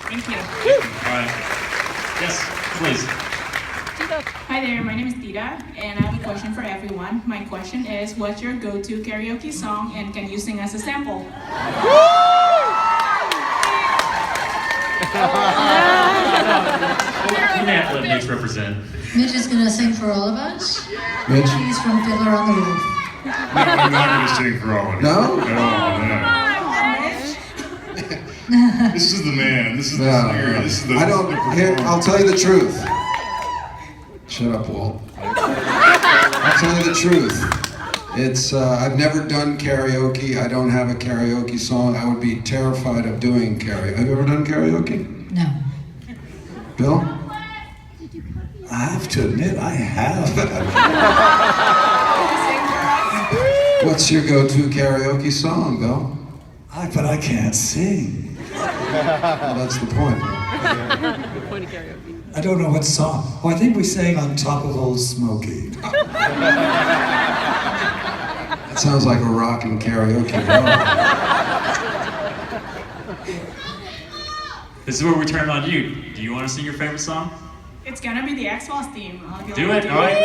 Thank you. All right. Yes, please. Hi there, my name is Tita, and I have a question for everyone. My question is, what's your go-to karaoke song, and can you sing us a sample? Let Mitch represent. Mitch is going to sing for all of us. Mitch? He's from Fiddler on the Roof. I'm not going to sing for all of you. No? This is the man. This is the singer. This is the. I don't. Here, I'll tell you the truth. Shut up, Walt. I'll tell you the truth. It's. I've never done karaoke. I don't have a karaoke song. I would be terrified of doing karaoke. Have you ever done karaoke? No. Bill? I have to admit, I have. What's your go-to karaoke song, Bill? But I can't sing. Well, that's the point. I don't know what song. Oh, I think we sang On Top of Old Smoky. That sounds like a rockin' karaoke. This is where we turn on you. Do you want to sing your favorite song? It's gonna be the X-Files theme. Do it. All right.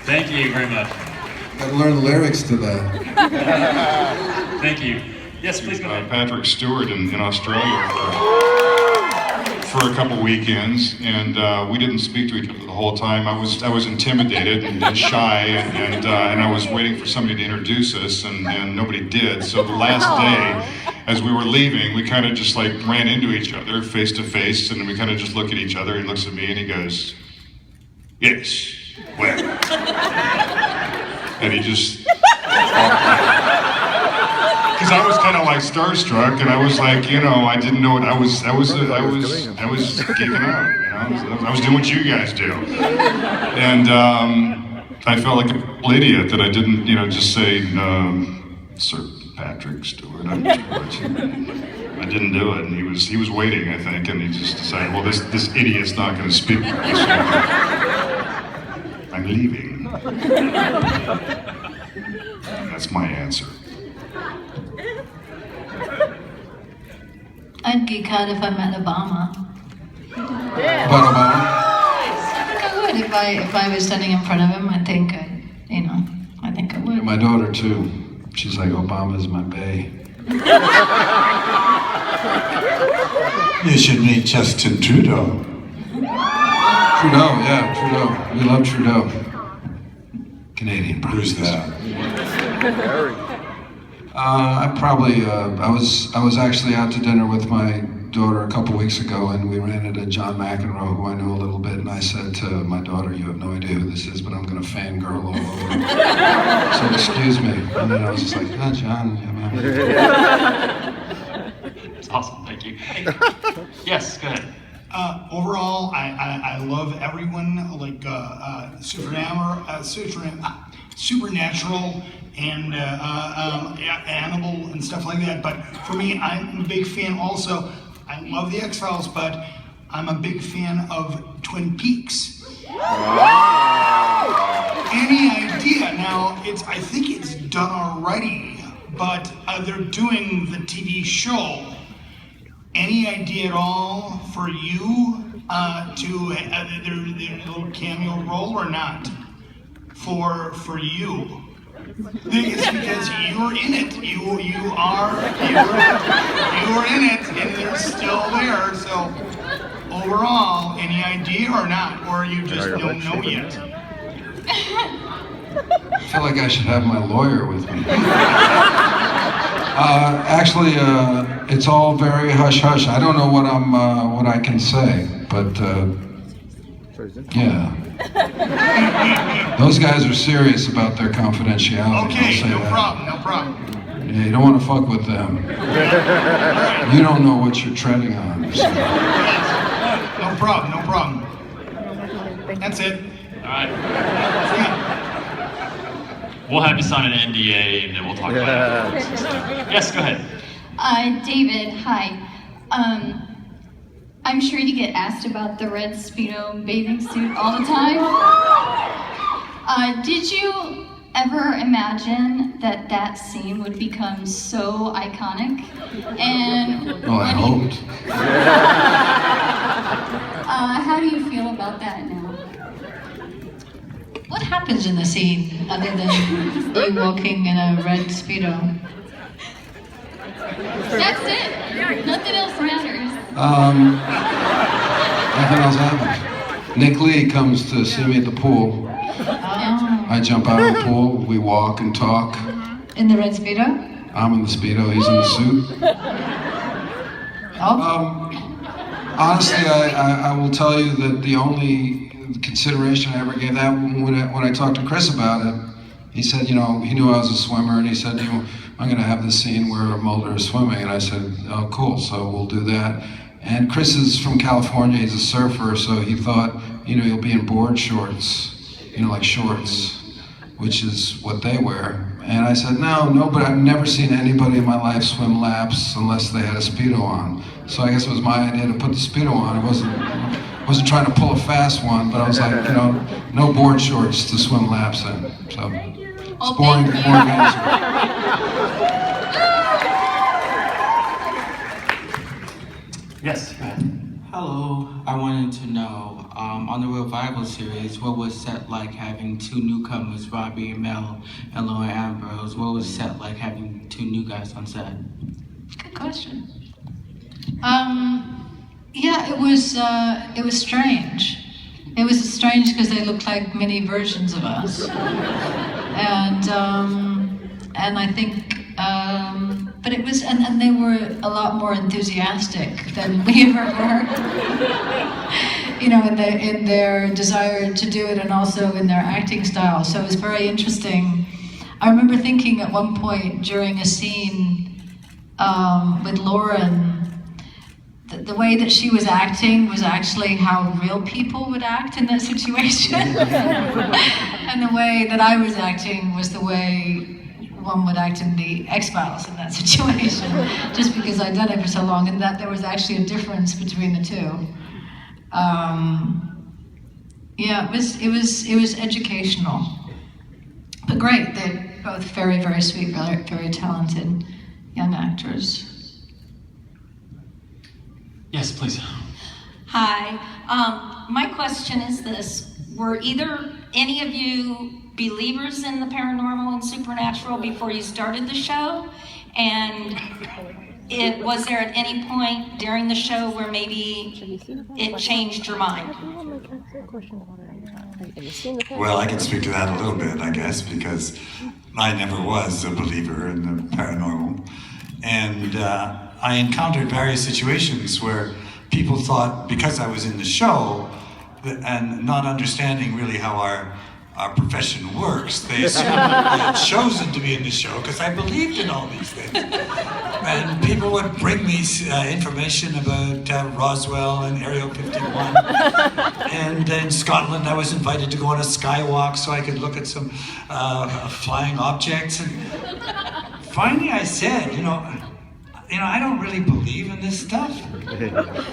Thank you very much. Gotta learn the lyrics to that. Thank you. Yes, please go ahead. Patrick Stewart in Australia for a couple weekends, and we didn't speak to each other the whole time. I was intimidated and shy, and I was waiting for somebody to introduce us, and nobody did. So the last day, as we were leaving, we kind of just like ran into each other face to face, and we kind of just look at each other. He looks at me and he goes, "Yes, well," and he just. Because I was kind of like starstruck, and I was like, you know, I didn't know what I was geeking out. You know, I was doing what you guys do, and I felt like an idiot that I didn't, you know, just say, Sir Patrick Stewart. I didn't do it, and he was waiting, I think, and he just decided, well, this idiot's not going to speak to me, so I'm leaving. That's my answer. I'd geek out if I met Obama. But Obama? I would if I was standing in front of him. I think I would. My daughter too. She's like, Obama's my bae. You should meet Justin Trudeau. Trudeau, yeah, Trudeau. We love Trudeau. Canadian Prime Who's Minister. that? I probably, I was actually out to dinner with my daughter a couple weeks ago, and we ran into John McEnroe, who I knew a little bit, and I said to my daughter, you have no idea who this is, but I'm going to fangirl all over him. So excuse me. And then I was just like, John, yeah, man. It's awesome. Thank you. Yes, go ahead. Overall, I love everyone, like supernatural and animal and stuff like that. But for me, I'm a big fan also. I love the X-Files, but I'm a big fan of Twin Peaks. Any idea? Now, I think it's done already, but they're doing the TV show. Any idea at all for you to their little cameo role or not? For you, it's because you're in it. You're in it, and they're still there. So overall, any idea or not, or you just don't know yet? I feel like I should have my lawyer with me. Actually, it's all very hush-hush. I don't know what I can say, but yeah. Those guys are serious about their confidentiality. Okay, no that. problem. Yeah, you don't want to fuck with them. You don't know what you're treading on. So. No problem. That's it. All right. We'll have you sign an NDA, and then we'll talk about it. Yes, go ahead. David, hi. I'm sure you get asked about the red speedo bathing suit all the time. Did you ever imagine that that scene would become so iconic? And Well, I hoped. how do you feel about that now? What happens in the scene other than you walking in a red speedo? That's it. Nothing else matters. Nothing else happens. Nick Lee comes to see me at the pool. I jump out of the pool, we walk and talk. In the red speedo? I'm in the Speedo, he's in the suit. Honestly, I will tell you that the only consideration I ever gave that when I talked to Chris about it, he said, you know, he knew I was a swimmer, and he said, you know, I'm going to have this scene where Mulder is swimming, and I said, oh, cool, so we'll do that. And Chris is from California, he's a surfer, so he thought, you know, you'll be in board shorts, you know, like shorts, which is what they wear. And I said, no, but I've never seen anybody in my life swim laps unless they had a Speedo on. So I guess it was my idea to put the Speedo on. I wasn't trying to pull a fast one, but I was like, you know, no board shorts to swim laps in. So it's boring answer. Yes, go ahead. Hello, I wanted to know, on the Revival series, what was set like having two newcomers, Robbie and Mel and Lauren Ambrose? What was set like having two new guys on set? Good question. Yeah, it was strange. It was strange because they looked like mini versions of us, and I think, but it was, and they were a lot more enthusiastic than we ever were. You know, in their desire to do it, and also in their acting style. So it was very interesting. I remember thinking at one point during a scene with Lauren, the way that she was acting was actually how real people would act in that situation. And the way that I was acting was the way one would act in the X-Files in that situation, just because I'd done it for so long, and that there was actually a difference between the two. Yeah, it was educational, but great. They're both very, very sweet, very, very talented young actors. Yes, please. Hi. My question is this. Were either any of you believers in the paranormal and supernatural before you started the show? And was there at any point during the show where maybe it changed your mind? Well, I can speak to that a little bit, I guess, because I never was a believer in the paranormal. And I encountered various situations where people thought, because I was in the show, and not understanding really how our profession works, they assumed I had chosen to be in the show because I believed in all these things. And people would bring me information about Roswell and Area 51. And in Scotland, I was invited to go on a skywalk so I could look at some flying objects. And finally I said, you know, I don't really believe in this stuff.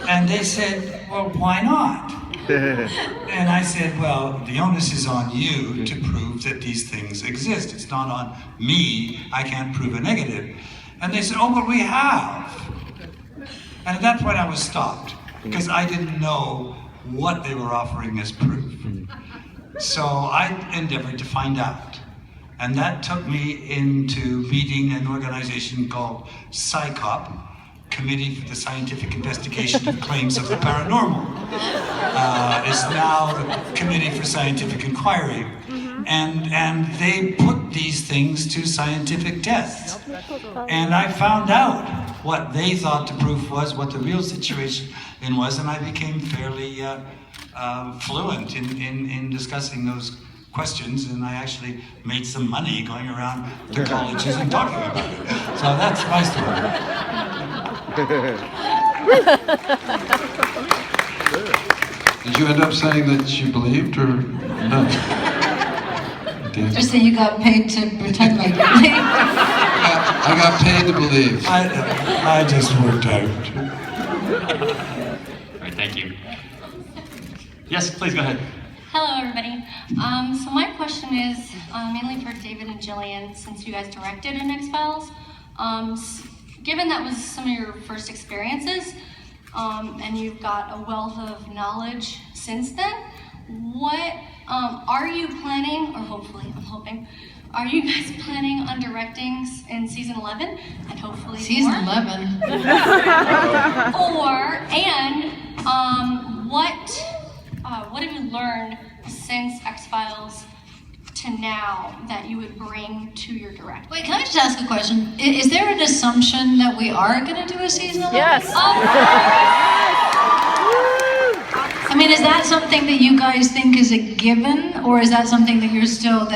And they said, well, why not? And I said, well, the onus is on you to prove that these things exist. It's not on me. I can't prove a negative. And they said, oh, but we have. And at that point I was stopped because I didn't know what they were offering as proof. So I endeavored to find out. And that took me into meeting an organization called CSICOP, Committee for the Scientific Investigation of Claims of the Paranormal. It's now the Committee for Scientific Inquiry. And they put these things to scientific tests. And I found out what they thought the proof was, what the real situation was, and I became fairly fluent in discussing those questions, and I actually made some money going around the colleges and talking about it. So that's my story. Did you end up saying that you believed, or no? Just that you got paid to pretend like you believed. I got paid to believe. I just worked out. All right, thank you. Yes, please go ahead. Hello, everybody. So my question is mainly for David and Gillian, since you guys directed in X-Files. Given that was some of your first experiences, and you've got a wealth of knowledge since then, what are you planning, or hopefully, I'm hoping, are you guys planning on directing in season 11, and hopefully Season more? 11? What have you learned since X-Files to now that you would bring to your directing? Wait, can I just ask a question? Is there an assumption that we are going to do a season 11? Yes. I mean, is that something that you guys think is a given, or is that something that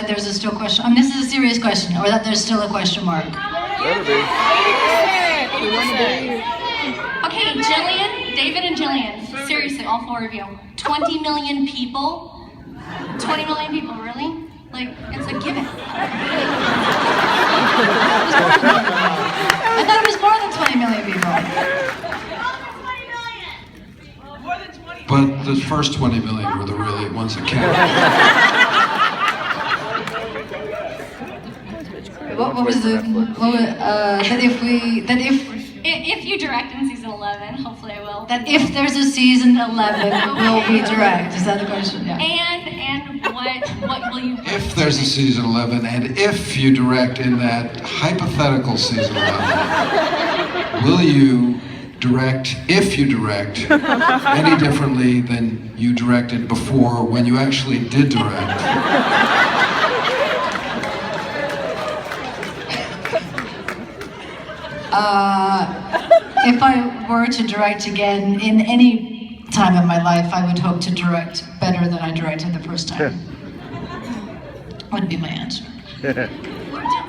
there's a still question? I mean, this is a serious question, or that there's still a question mark? Okay, Gillian, David and Gillian, seriously, all four of you. 20 million people? 20 million people, really? Like, it's a given. I thought it was more than 20 million people. But the first 20 million were the really ones that counted. What was the, If you direct in season 11, hopefully I will. that if there's a season 11, will we direct? Is that the question? Yeah. And what will you... If there's a season 11, and if you direct in that hypothetical season 11, will you direct, if you direct, any differently than you directed before when you actually did direct? If I were to direct again in any time of my life, I would hope to direct better than I directed the first time. Would be my answer. You did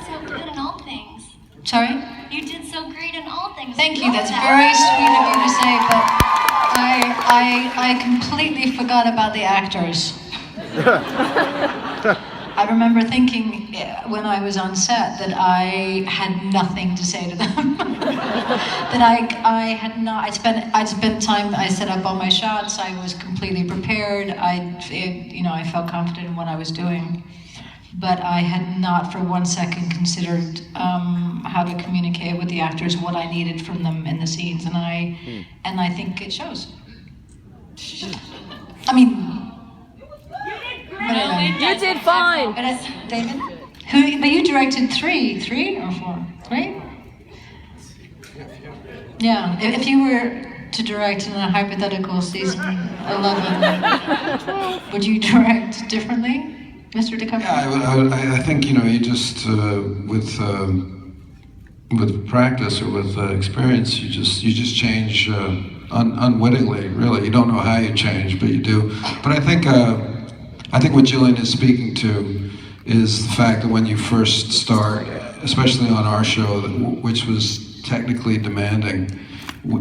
so good in all things. Sorry? You did so great in all things. Thank you, that's very sweet of you to say, but I completely forgot about the actors. I remember thinking when I was on set that I had nothing to say to them. That I had not. I'd spent time. I set up all my shots. I was completely prepared. I felt confident in what I was doing, but I had not for 1 second considered how to communicate with the actors what I needed from them in the scenes, and I think it shows. I mean. You did fine. But David? But you directed three or four, right? Yeah. If you were to direct in a hypothetical season 11, would you direct differently, Mr. DeCover? Yeah, I think you just with practice or with experience, you just change unwittingly. Really, you don't know how you change, but you do. But I think what Gillian is speaking to is the fact that when you first start, especially on our show, which was technically demanding,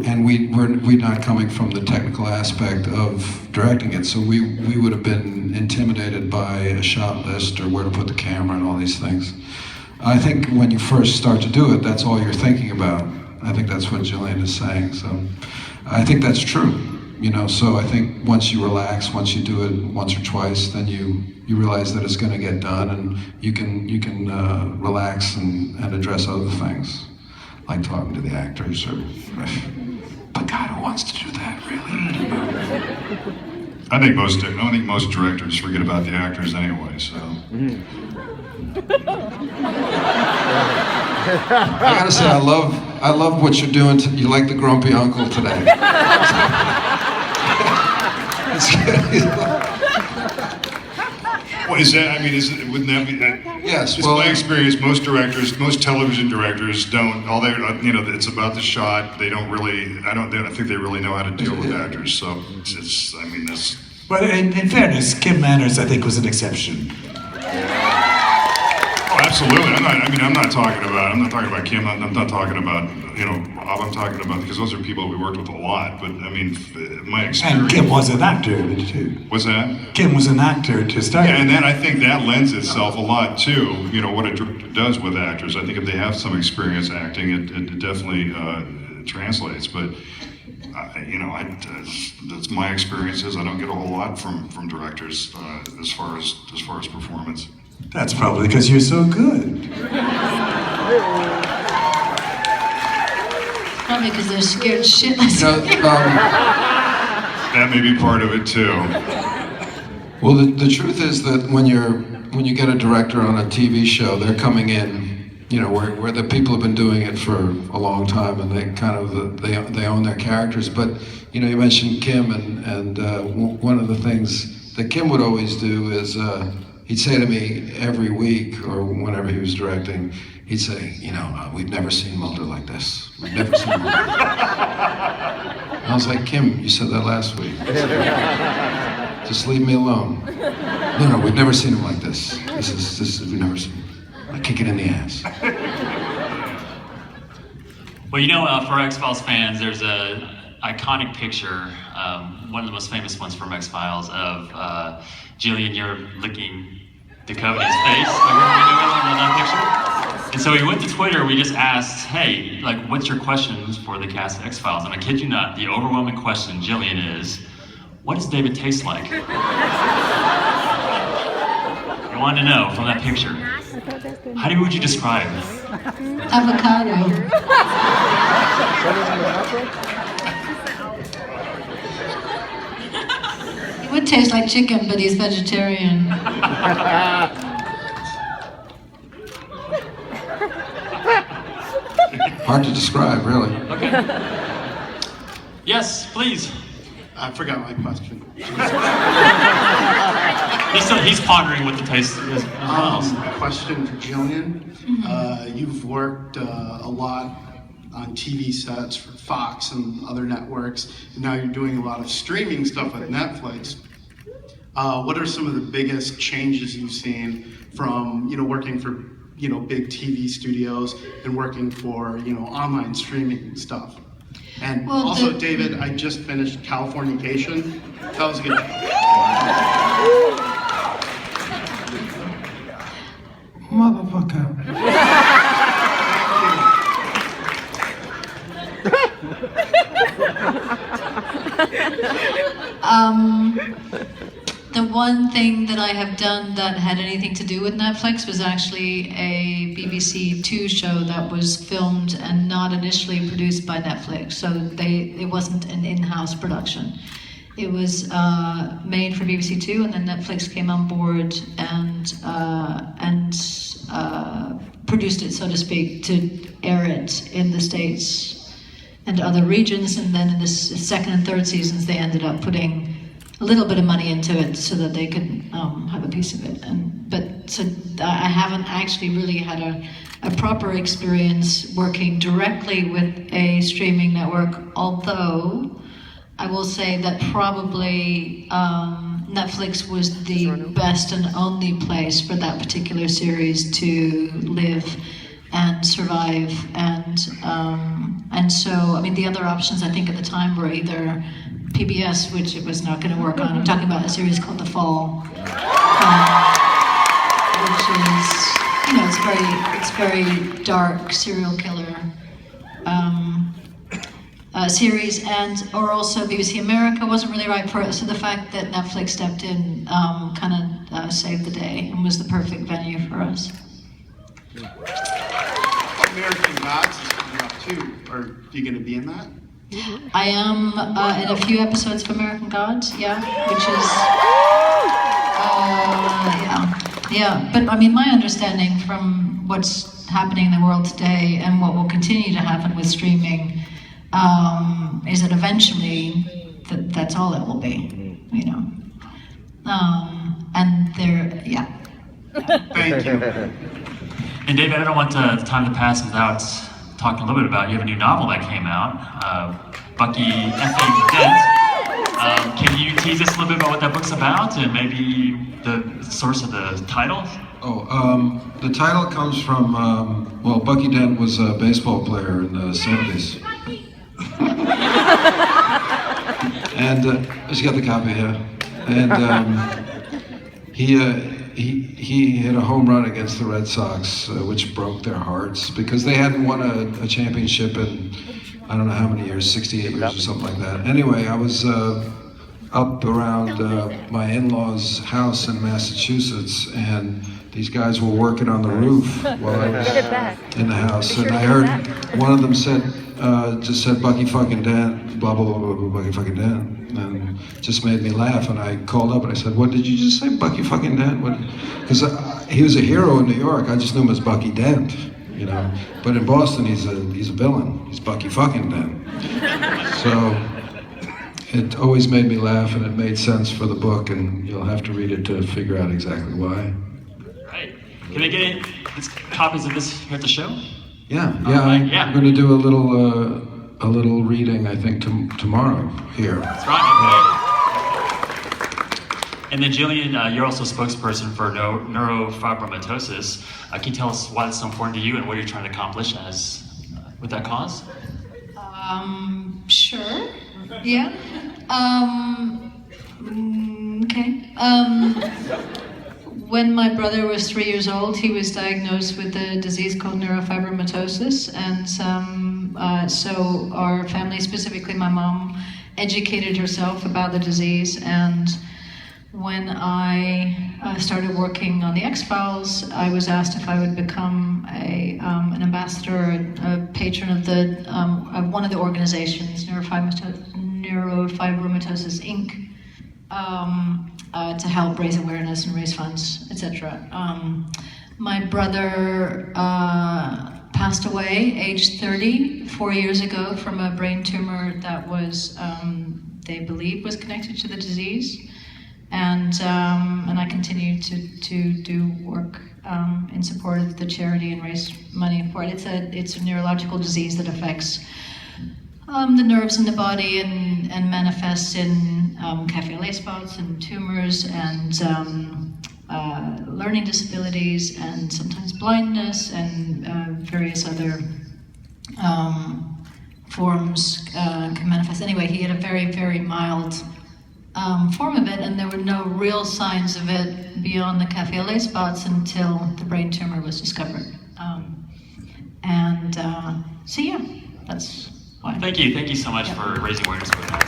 and we're not coming from the technical aspect of directing it, so we would have been intimidated by a shot list or where to put the camera and all these things. I think when you first start to do it, that's all you're thinking about. I think that's what Gillian is saying. So I think that's true. So I think once you relax, once you do it once or twice, then you realize that it's going to get done, and you can relax and address other things, like talking to the actors. But God, who wants to do that, really? I think most directors forget about the actors anyway. So. I gotta say, I love what you're doing. You like the grumpy uncle today. What is that? I mean, wouldn't that be that? Yes. It's my experience. Most television directors don't. It's about the shot. They don't really. I don't think they really know how to deal with actors. So that's. But in fairness, Kim Manners, I think, was an exception. Oh, absolutely. I'm not talking about Kim. I'm not talking about I'm talking about, because those are people we worked with a lot. But I mean, my experience. And Kim was an actor too. What's that? Kim was an actor to start. Yeah, and then I think that lends itself a lot to what it does with actors. I think if they have some experience acting, it definitely translates. But That's my experiences. I don't get a whole lot from directors as far as performance. That's probably because you're so good. Probably because they're scared shitless. That may be part of it too. Well, the truth is that when you get a director on a TV show, they're coming in, where the people have been doing it for a long time, and they kind of they own their characters. But you mentioned Kim, and one of the things that Kim would always do is he'd say to me every week or whenever he was directing, he'd say, we've never seen Mulder like this. We've never seen Mulder. I was like, Kim, you said that last week. Just leave me alone. No, we've never seen him like this. This is we've never seen him. I kick it in the ass. Well, for X-Files fans, there's a iconic picture, one of the most famous ones from X-Files, of Gillian, you're licking Duchovny's face. Remember that picture? And so we went to Twitter, we just asked, hey, what's your questions for the cast of X-Files? And I kid you not, the overwhelming question, Gillian, is, what does David taste like? I wanted to know from that picture. How would you describe it? Avocado. It would taste like chicken, but he's vegetarian. Hard to describe, really. Okay. Yes, please. I forgot my question. He's pondering what the taste is. A question for Gillian. You've worked a lot on TV sets for Fox and other networks, and now you're doing a lot of streaming stuff at Netflix. What are some of the biggest changes you've seen from working for big TV studios and working for online streaming stuff? And also, David, I just finished Californication. That was a good job. Motherfucker. The one thing that I have done that had anything to do with Netflix was actually a BBC 2 show that was filmed and not initially produced by Netflix. So it wasn't an in-house production. It was made for BBC 2, and then Netflix came on board and produced it, so to speak, to air it in the States and other regions. And then in the second and third seasons, they ended up putting a little bit of money into it so that they could have a piece of it. So I haven't actually really had a proper experience working directly with a streaming network, although I will say that probably Netflix was the best and only place for that particular series to live and survive. And so, I mean, the other options I think at the time were either PBS, which it was not going to work on. I'm talking about a series called The Fall, which is, it's very dark serial killer series, or also BBC America wasn't really right for it. So the fact that Netflix stepped in kind of saved the day and was the perfect venue for us. American Gods is coming up too. Are you going to be in that? I am in a few episodes of American Gods, which is, yeah. But I mean, my understanding from what's happening in the world today and what will continue to happen with streaming is that eventually that's all it will be, and Thank you. And David, I don't want the time to pass without talking a little bit about, you have a new novel that came out, Bucky Dent. Can you tease us a little bit about what that book's about and maybe the source of the title? The title comes from, Bucky Dent was a baseball player in the 70s. And she's got the copy here. And he hit a home run against the Red Sox, which broke their hearts because they hadn't won a championship in I don't know how many years, 68 years or something like that. Anyway, I was up around my in-laws' house in Massachusetts, and these guys were working on the roof while I was in the house, and I heard one of them just said Bucky fucking Dent, blah, blah, blah, blah, blah, Bucky fucking Dent, and just made me laugh, and I called up and I said, what did you just say, Bucky fucking Dent? Because he was a hero in New York, I just knew him as Bucky Dent, you know, but in Boston he's a villain, he's Bucky fucking Dent. So it always made me laugh, and it made sense for the book, and you'll have to read it to figure out exactly why. Right. Can I get copies of this here at the show? Yeah. I'm going to do a little reading, I think, tomorrow here. That's right. And then Gillian, you're also a spokesperson for neurofibromatosis. Can you tell us why it's so important to you and what you're trying to accomplish with that cause? Sure. Yeah. Okay. When my brother was 3 years old, he was diagnosed with a disease called neurofibromatosis, and so our family, specifically my mom, educated herself about the disease. And when I started working on the X-Files, I was asked if I would become an ambassador, a patron of one of the organizations, Neurofibromatosis Inc., to help raise awareness and raise funds, etc. My brother passed away, aged 30, 4 years ago, from a brain tumor that was, they believe, was connected to the disease. And I continue to do work in support of the charity and raise money for it. It's a neurological disease that affects the nerves in the body and manifests in cafe au lait spots and tumors and learning disabilities and sometimes blindness and various other forms can manifest. Anyway, he had a very, very mild form of it, and there were no real signs of it beyond the cafe au lait spots until the brain tumor was discovered. So yeah, that's why. Thank you so much for raising awareness with that.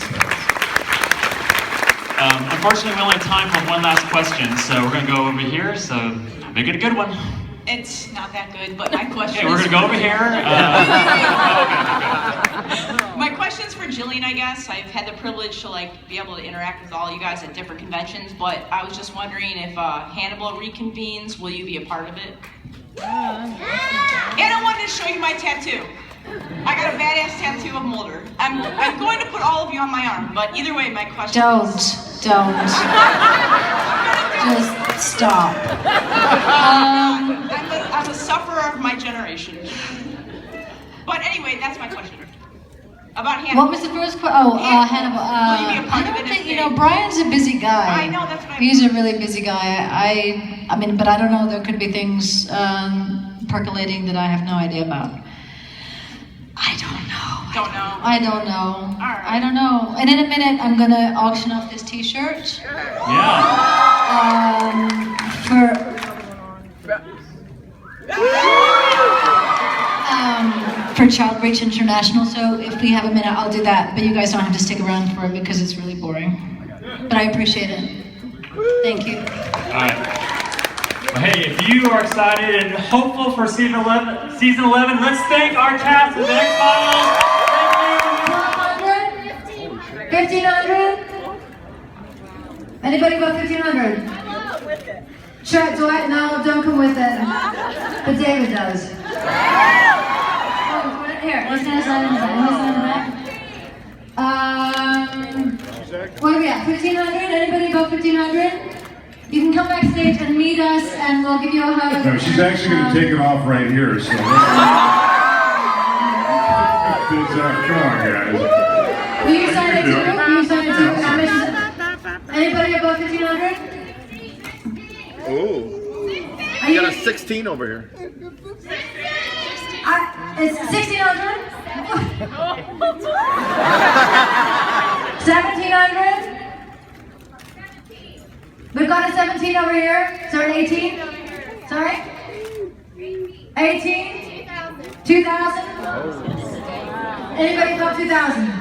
Unfortunately, we only have time for one last question, so we're going to go over here, so make it a good one. It's not that good, but my question we're going to go over here. My question's for Gillian, I guess. I've had the privilege to be able to interact with all you guys at different conventions, but I was just wondering if Hannibal reconvenes, will you be a part of it? And I wanted to show you my tattoo. I got a badass tattoo of Mulder. I'm going to put all of you on my arm, but either way, my question Don't. Just stop. I'm a sufferer of my generation. But anyway, that's my question. About Hannibal. What was the first question? Oh, Hannibal. Will you be a part I of don't it think, if Brian's a busy guy. I know, that's what He's a really busy guy. I mean, but I don't know, there could be things percolating that I have no idea about. I don't know. Don't know. I don't know. All right. I don't know. And in a minute, I'm gonna auction off this T-shirt. Yeah. For Child Reach International. So if we have a minute, I'll do that. But you guys don't have to stick around for it because it's really boring. But I appreciate it. Thank you. All right. Well, hey, if you are excited and hopeful for season 11, let's thank our cast of the X-Files. Thank you. 1,500? Anybody about 1,500? Sure, Dwight, no, don't come with it. But David does. Oh, here, let's sign in the back. What do we got? 1,500? Anybody about 1,500? You can come backstage and meet us, and we'll give you a hug. No, she's actually going to take it off right here. So come on, guys. Will you sign it too? Will you sign it too? How much is it? Anybody above 1,500? Oh, you got a 16 over here. It's 1,600? 1,700? We've got a 17 over here. Sorry, 18? Sorry? 18? 2,000? Anybody above 2,000?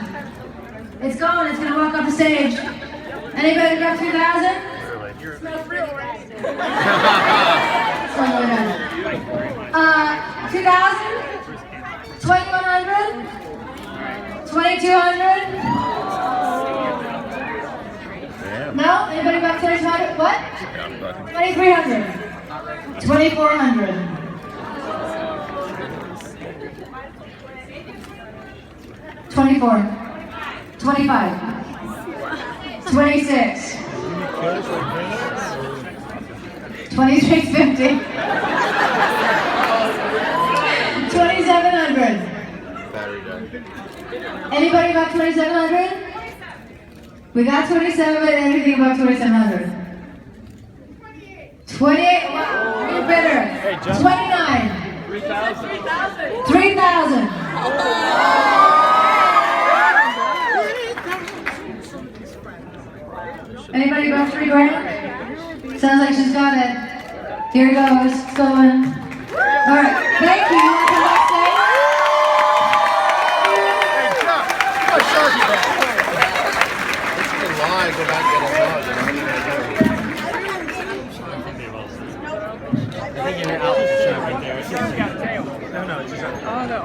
It's going. It's going to walk off the stage. Anybody above 2,000? Smells real right. 2,000? 2,100? 2,200? No? Anybody above 2,200? What? 2,300? 2,400? 24, 25, 26, 2,350, 2,700. Anybody about 2,700? We got 27, but anything about 2,700? 28, wow, you're bitter. 29, 3,000. Anybody about 3 grand? Sounds like she's got it. Here goes. It's going. All right. Thank you. You want to come backstage? Hey, Chuck. Oh, Sharky. This is a lie. Go back and get a dog. I think you're out of the shot right there. No, it's just. Oh, no.